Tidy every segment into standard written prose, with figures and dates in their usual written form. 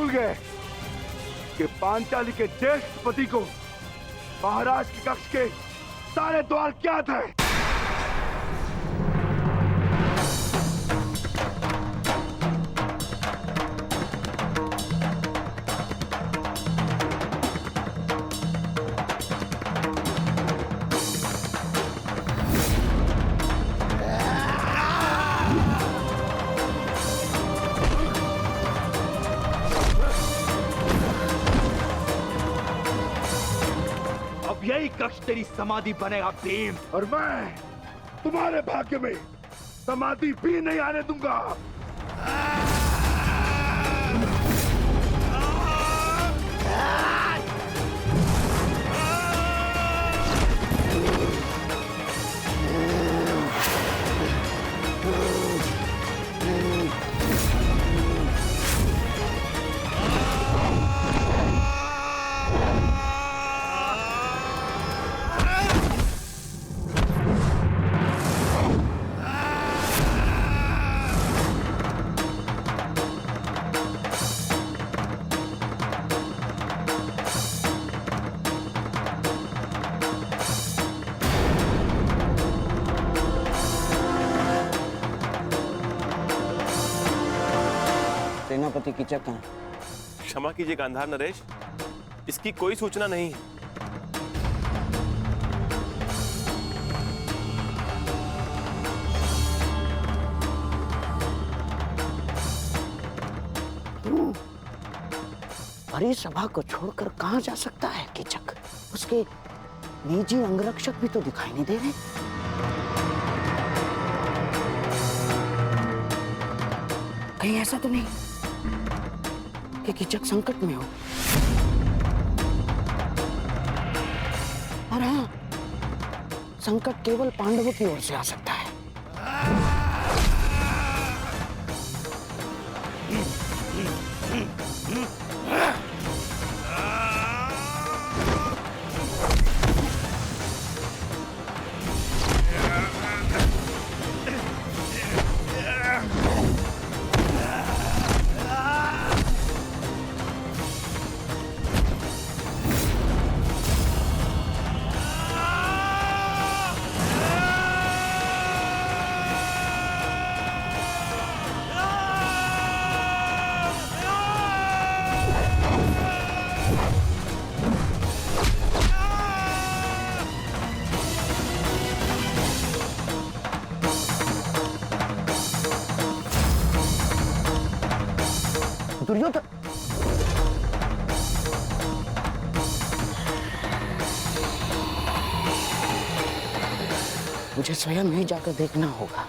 भूल गए कि पांचाली के ज्येष्ठपति को महाराज के कक्ष के सारे द्वार क्या थे? यही कक्ष तेरी समाधि बनेगा भीम। और मैं तुम्हारे भाग्य में समाधि भी नहीं आने दूंगा। सेनापति कीचक कहाँ? क्षमा कीजिए गांधार नरेश, इसकी कोई सूचना नहीं है। बड़ी सभा को छोड़कर कहाँ जा सकता है कीचक? उसके निजी अंगरक्षक भी तो दिखाई नहीं दे रहे। कहीं ऐसा तो नहीं कि कीचक संकट में हो? और हाँ, संकट केवल पांडवों की ओर से आ सकता है। दुर्योधन, मुझे स्वयं ही जाकर देखना होगा।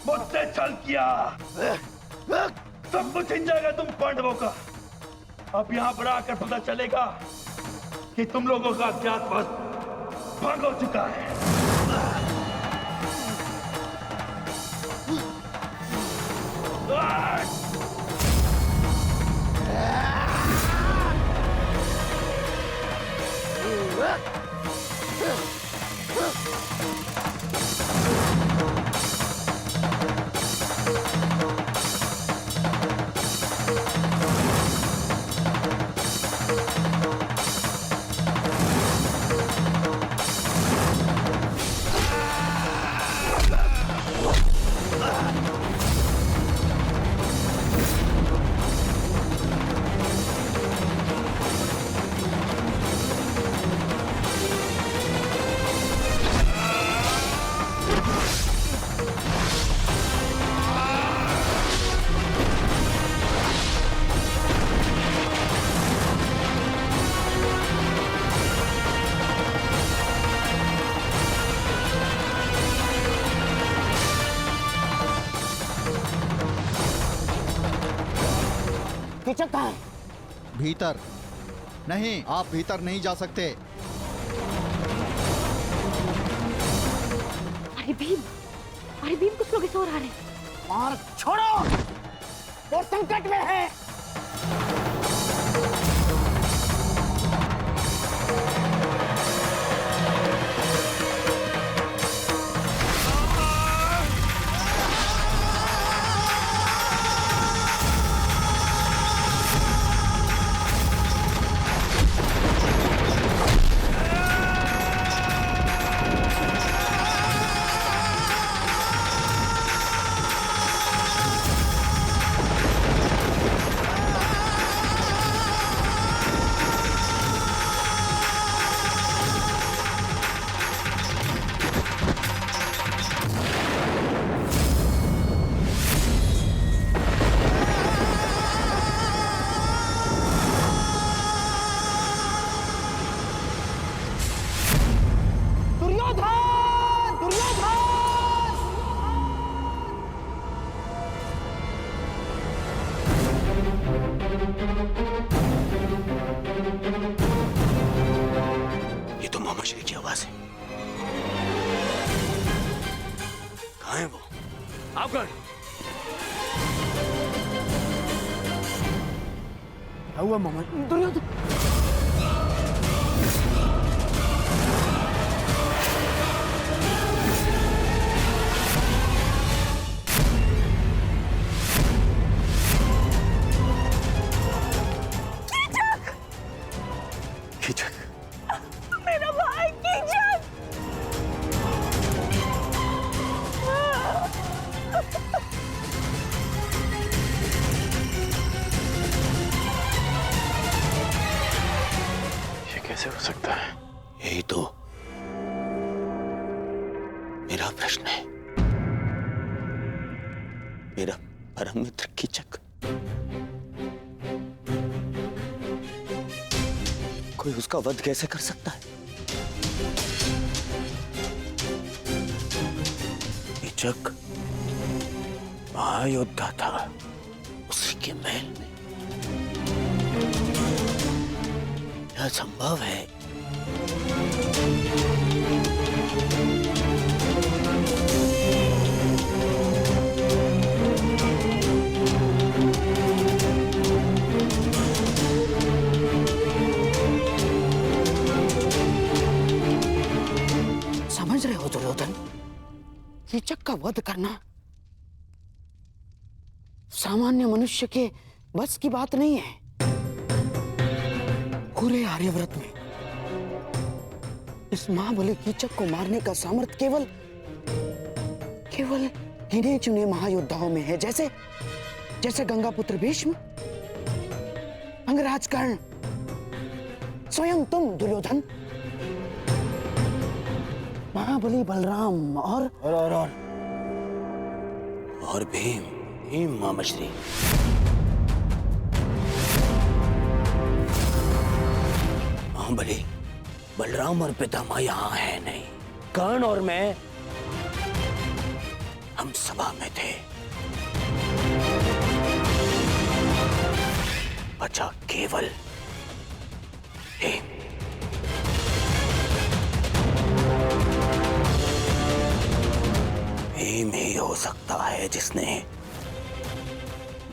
मुझसे छल किया, सब कुछ छिन जाएगा तुम पांडवों का। अब यहाँ पर आकर पता चलेगा कि तुम लोगों का अज्ञातवास भंग हो चुका है। कीचक कहाँ है? भीतर नहीं, आप भीतर नहीं जा सकते। अरे भीम कुछ लोग इस ओर आ रहे हैं। और छोड़ो, वो संकट में है। ये तो मामा श्री की आवाज है। कहाँ है वो? अवगढ़ हुआ मामा? दुर्योधन कीचक, मेरा भाई कीचक। ये कैसे हो सकता है? यही तो मेरा प्रश्न है। मेरा परम मित्र कीचक, कोई उसका वध कैसे कर सकता है? कीचक महायोद्धा था, उसी के महल में यह संभव है? समझ रहे हो दुर्योधन? कीचक का वध करना सामान्य मनुष्य के बस की बात नहीं है। पूरे आर्यव्रत में इस महाबली कीचक को मारने का सामर्थ्य केवल गिने चुने महायोद्धाओं में है। जैसे गंगापुत्र भीष्म, अंगराज कर्ण, स्वयं तुम दुर्योधन, महाबली बलराम और भीम मामाश्री। महाबली बलराम और पितामह यहाँ है नहीं। कर्ण और मैं, हम सभा में थे। बचा केवल एक। भीम ही हो सकता है जिसने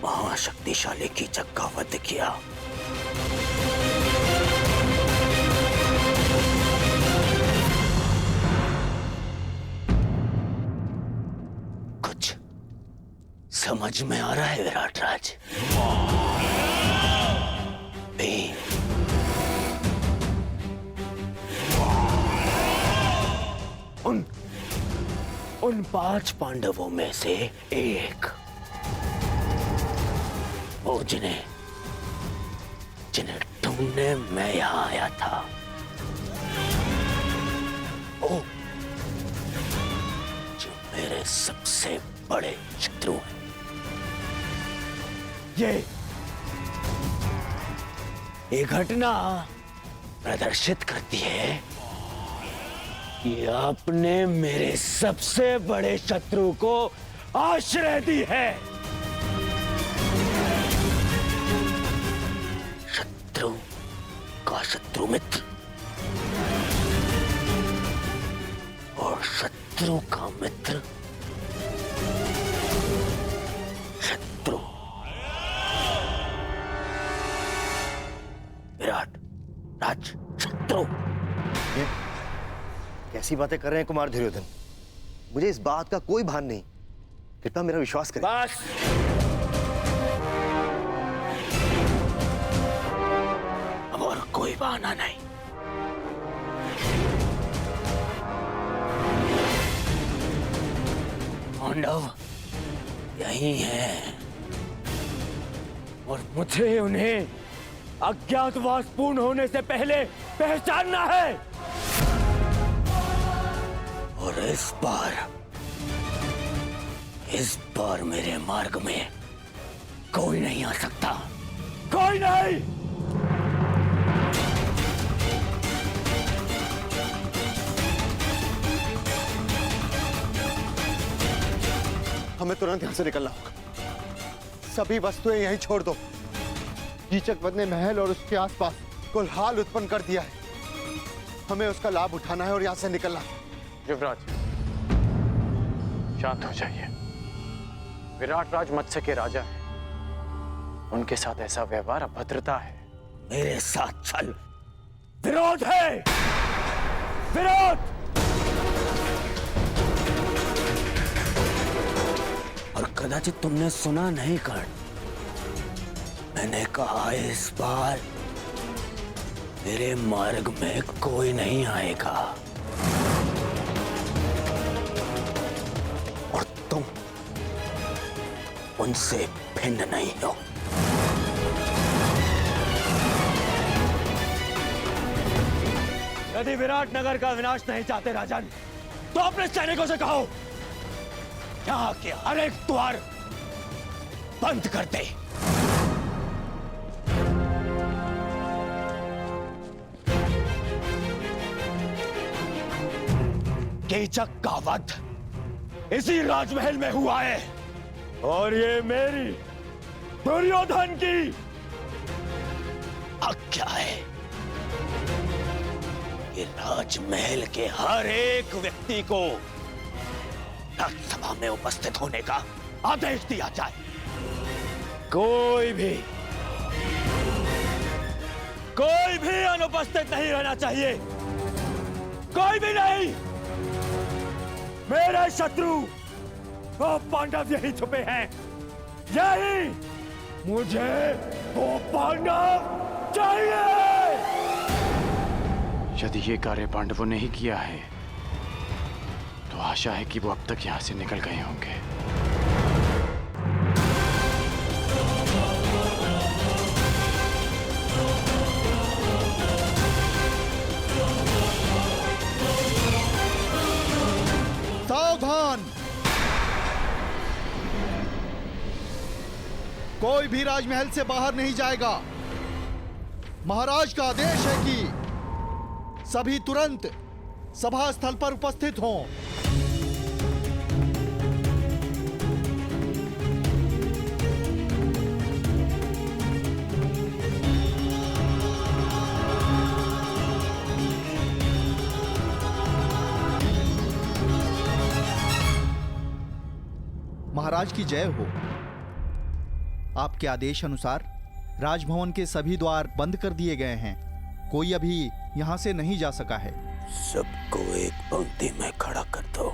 महाशक्तिशाली कीचक का वध किया। कुछ समझ में आ रहा है विराट राज? भीम उन 5 पांडवों में से एक, वो जिन्हें ढूंढने मैं यहां आया था। वो जो मेरे सबसे बड़े शत्रु हैं। ये घटना प्रदर्शित करती है कि आपने मेरे सबसे बड़े शत्रु को आश्रय दी है। शत्रु का शत्रु मित्र और शत्रु का मित्र शत्रु। विराट राज शत्रु। कैसी बातें कर रहे हैं कुमार दुर्योधन? मुझे इस बात का कोई भान नहीं। कृपया मेरा विश्वास करें। बस अब और कोई बहाना नहीं। पांडव यही है और मुझे उन्हें अज्ञातवास पूर्ण होने से पहले पहचानना है। और इस बार मेरे मार्ग में कोई नहीं आ सकता। कोई नहीं। हमें तुरंत यहां से निकलना होगा। सभी वस्तुएं यहीं छोड़ दो। कीचक वध ने महल और उसके आसपास कोलाहल उत्पन्न कर दिया है। हमें उसका लाभ उठाना है और यहां से निकलना है। युवराज, शांत हो जाइए। विराट राज मत्स्य के राजा हैं। उनके साथ ऐसा व्यवहार अभद्रता है। मेरे साथ चल। विरोध है, विरोध। और कदाचित तुमने सुना नहीं कर्ण, मैंने कहा इस बार मेरे मार्ग में कोई नहीं आएगा। और तुम उनसे भिन्न नहीं हो। यदि विराट नगर का विनाश नहीं चाहते राजन, तो अपने सैनिकों से कहो यहाँ के हर एक द्वार बंद कर दे। कीचक का वध इसी राजमहल में हुआ है और ये मेरी दुर्योधन की आज्ञा है कि राजमहल के हर एक व्यक्ति को राज्यसभा में उपस्थित होने का आदेश दिया जाए। कोई भी अनुपस्थित नहीं रहना चाहिए। कोई भी नहीं। मेरे शत्रु वो पांडव यही छुपे हैं। यही मुझे वो पांडव चाहिए। यदि ये कार्य पांडवों ने ही किया है तो आशा है कि वो अब तक यहां से निकल गए होंगे। सावधान! कोई भी राजमहल से बाहर नहीं जाएगा। महाराज का आदेश है कि सभी तुरंत सभा स्थल पर उपस्थित हों। महाराज की जय हो। आपके आदेश अनुसार राजभवन के सभी द्वार बंद कर दिए गए हैं। कोई अभी यहाँ से नहीं जा सका है। सबको एक पंक्ति में खड़ा कर दो।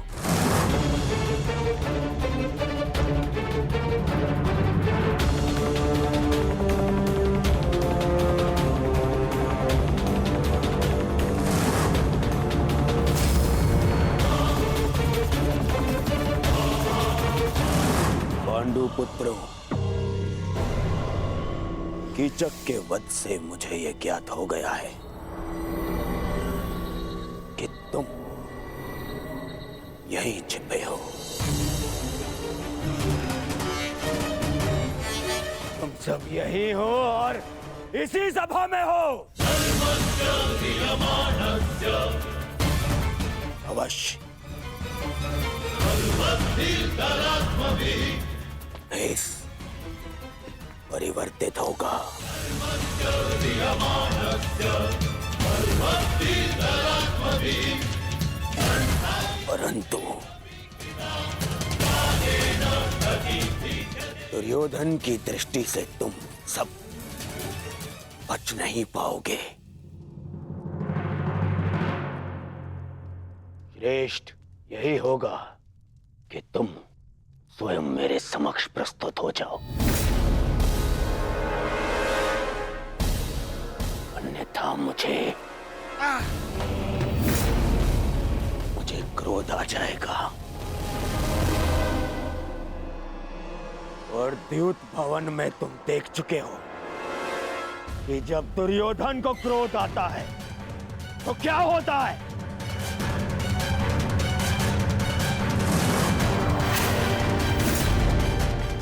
पांडु पुत्रों, कीचक के वध से मुझे यह ज्ञात हो गया है कि तुम यहीं छिपे हो। तुम सब यहीं हो और इसी सभा में हो। अवश्य भेष परिवर्तित होगा। परंतु दुर्योधन की दृष्टि से तुम सब बच नहीं पाओगे। श्रेष्ठ यही होगा कि तुम स्वयं मेरे समक्ष प्रस्तुत हो जाओ, अन्यथा मुझे क्रोध आ जाएगा। और द्यूत भवन में तुम देख चुके हो कि जब दुर्योधन को क्रोध आता है तो क्या होता है।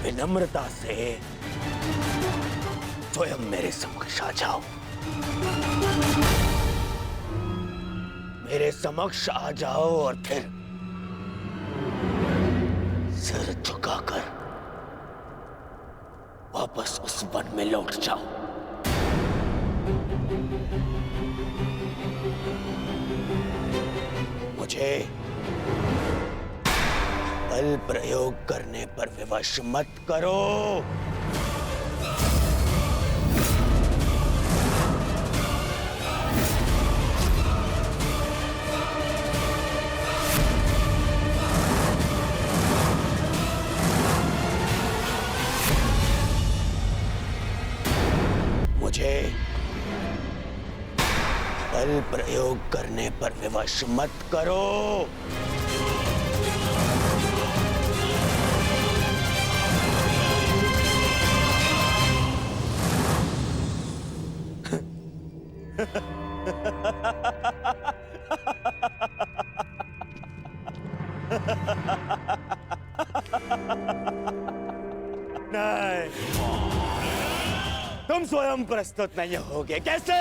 विनम्रता से स्वयं मेरे समक्ष आ जाओ। मेरे समक्ष आ जाओ और फिर सिर झुकाकर वापस उस वन में लौट जाओ। मुझे बल प्रयोग करने पर विवश मत करो। मुझे बल प्रयोग करने पर विवश मत करो। नहीं, तुम स्वयं प्रस्तुत नहीं होगे। कैसे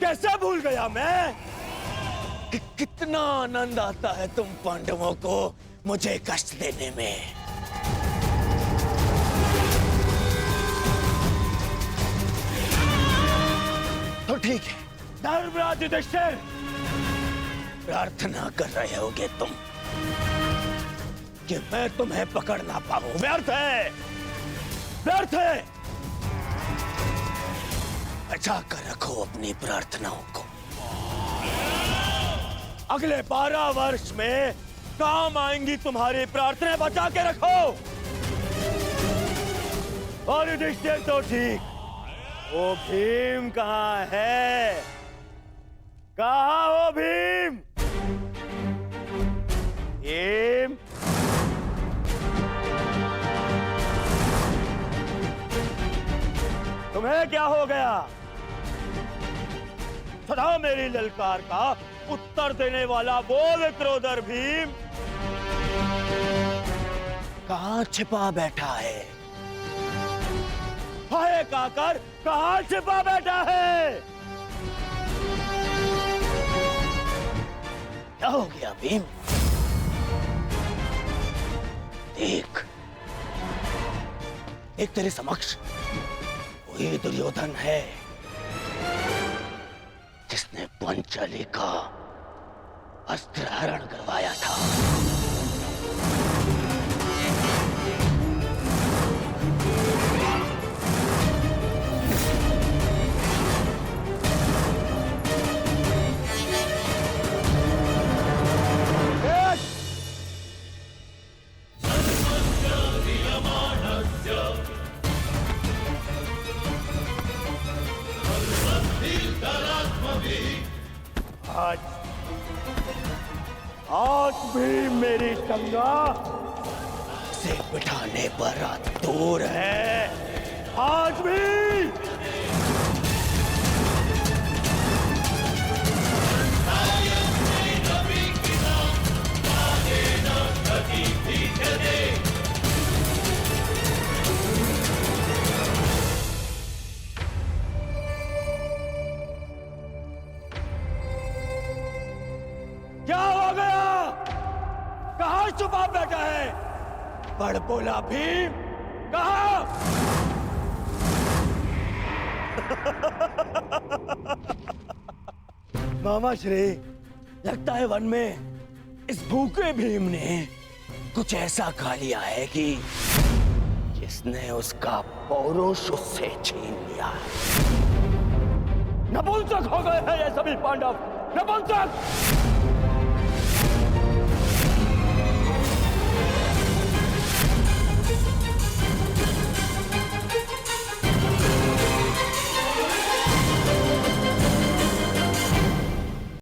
कैसे भूल गया मैं कि कितना आनंद आता है तुम पांडवों को मुझे कष्ट देने में। तो ठीक है, धर्मराज युधिष्ठिर, प्रार्थना कर रहे होगे तुम कि मैं तुम्हें पकड़ ना पाऊं। व्यर्थ है, व्यर्थ है। बचा कर रखो अपनी प्रार्थनाओं को। अगले 12 वर्ष में काम आएंगी तुम्हारी प्रार्थनाएं। बचा के रखो। और युधिष्ठिर तो ठीक, वो भीम कहाँ है? कहाँ हो भीम? भीम, तुम्हें क्या हो गया? सदा मेरी ललकार का उत्तर देने वाला वो विक्रोधर भीम कहाँ छिपा बैठा है? हाय काकर, कहाँ छिपा बैठा है? क्या हो गया भीम? देख, एक तेरे समक्ष वही दुर्योधन है जिसने पांचाली का अस्त्र हरण करवाया था। आज भी मेरी संगा से बिठाने पर दूर है। आज भी क्या हो गया? कहां छुपा बैठा है? बड़ बोला भीम, कहा? मामा श्री, लगता है वन में इस भूखे भीम ने कुछ ऐसा खा लिया है कि जिसने उसका पौरुष उससे छीन लिया। नपुंसक हो गए हैं ये सभी पांडव, नपुंसक।